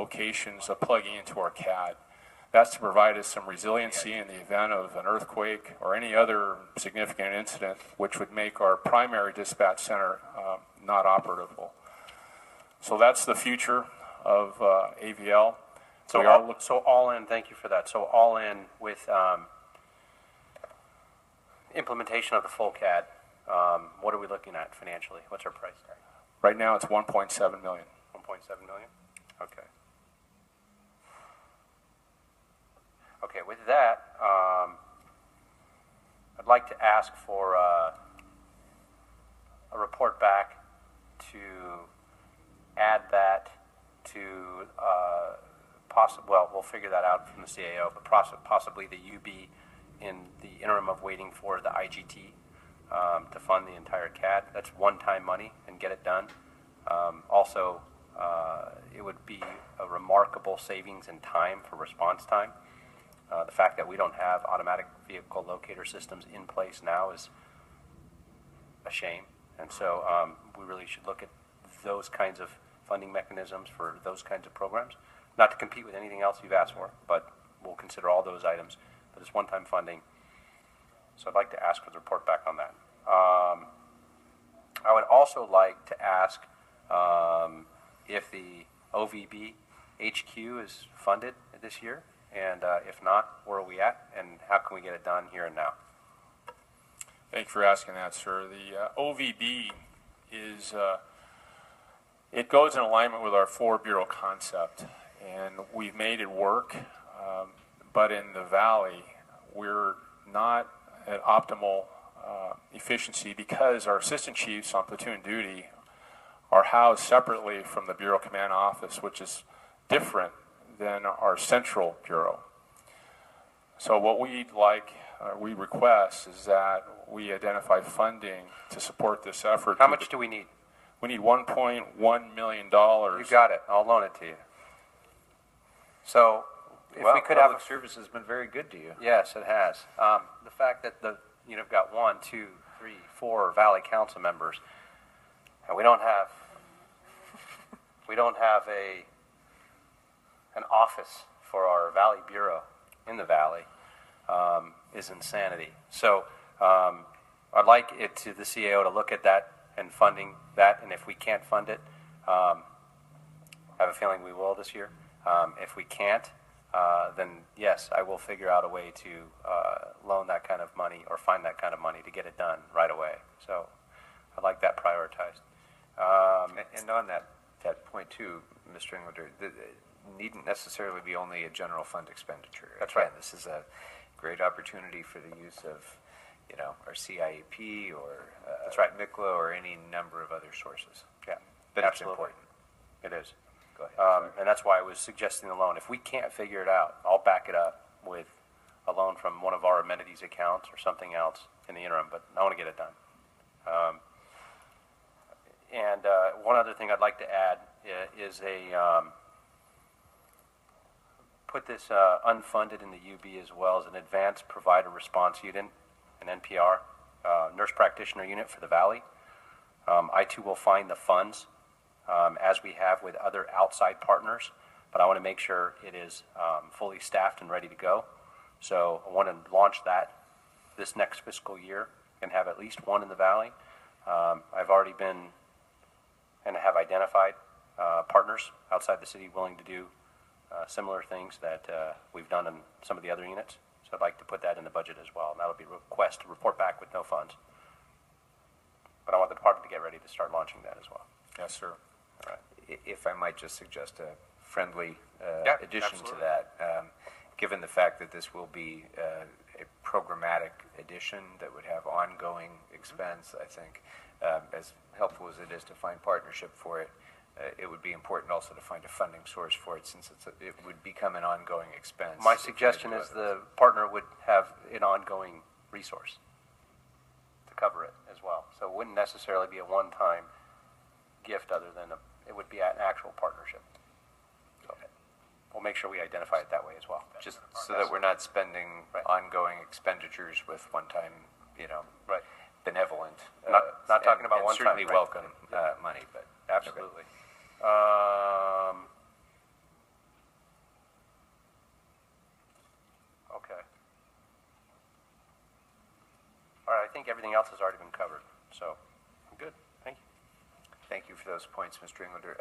locations of plugging into our CAD. That's to provide us some resiliency in the event of an earthquake or any other significant incident which would make our primary dispatch center not operable. So that's the future of AVL. So all in, thank you for that. So all in with implementation of the full CAD, what are we looking at financially? What's our price tag? Right now it's $1.7 million. 1.7 million? Okay. Okay, with that, I'd like to ask for a report back to add that to well, we'll figure that out from the CAO, but possibly the UB in the interim of waiting for the IGT to fund the entire CAD. That's one-time money and get it done. Also, it would be a remarkable savings in time for response time. The fact that we don't have automatic vehicle locator systems in place now is a shame. And so we really should look at those kinds of funding mechanisms for those kinds of programs. Not to compete with anything else you've asked for, but we'll consider all those items. But it's one-time funding. So I'd like to ask for the report back on that. I would also like to ask if the OVB HQ is funded this year. And if not, where are we at, and how can we get it done here and now? Thank you for asking that, sir. The OVB is, it goes in alignment with our four-bureau concept, and we've made it work, but in the Valley, we're not at optimal efficiency because our assistant chiefs on platoon duty are housed separately from the Bureau Command Office, which is different than our central bureau. So what we'd like, we request is that we identify funding to support this effort. How much do we need? We need $1.1 million. You got it. I'll loan it to you. So if we could have... Public service has been very good to you. Yes, it has. The fact that you've got 1, 2, 3, 4 Valley Council members, and we don't have an office for our Valley Bureau in the Valley is insanity. So I'd like it to the CAO to look at that and funding that, and if we can't fund it, I have a feeling we will this year. If we can't, then yes, I will figure out a way to loan that kind of money or find that kind of money to get it done right away. So I'd like that prioritized. And on that point too, Mr. Englander, needn't necessarily be only a general fund expenditure. That's Again, right. This is a great opportunity for the use of, our CIEP or That's right. MICLA or any number of other sources. Yeah, But absolutely. it's important. It is. Go ahead. And that's why I was suggesting the loan. If we can't figure it out, I'll back it up with a loan from one of our amenities accounts or something else in the interim, but I want to get it done. And one other thing I'd like to add is put this unfunded in the UB as well as an advanced provider response unit, an NPR, nurse practitioner unit for the Valley. I too will find the funds as we have with other outside partners, but I want to make sure it is fully staffed and ready to go. So I want to launch that this next fiscal year and have at least one in the Valley. I've already been and have identified partners outside the city willing to do similar things that we've done in some of the other units. So I'd like to put that in the budget as well. And that'll be a request to report back with no funds. But I want the department to get ready to start launching that as well. Yes, sir. All right. If I might just suggest a friendly addition absolutely. to that, given the fact that this will be a programmatic addition that would have ongoing expense, I think, as helpful as it is to find partnership for it, it would be important also to find a funding source for it, since it would become an ongoing expense. My suggestion is the partner would have an ongoing resource to cover it as well. So it wouldn't necessarily be a one-time gift other than it would be an actual partnership. So we'll make sure we identify it that way as well. Just so that we're not spending ongoing expenditures with one-time, Right. benevolent. Not talking about and one certainly time, right. welcome money, but Absolutely. think everything else has already been covered. So, I'm good. Thank you. Thank you for those points, Mr. Englander.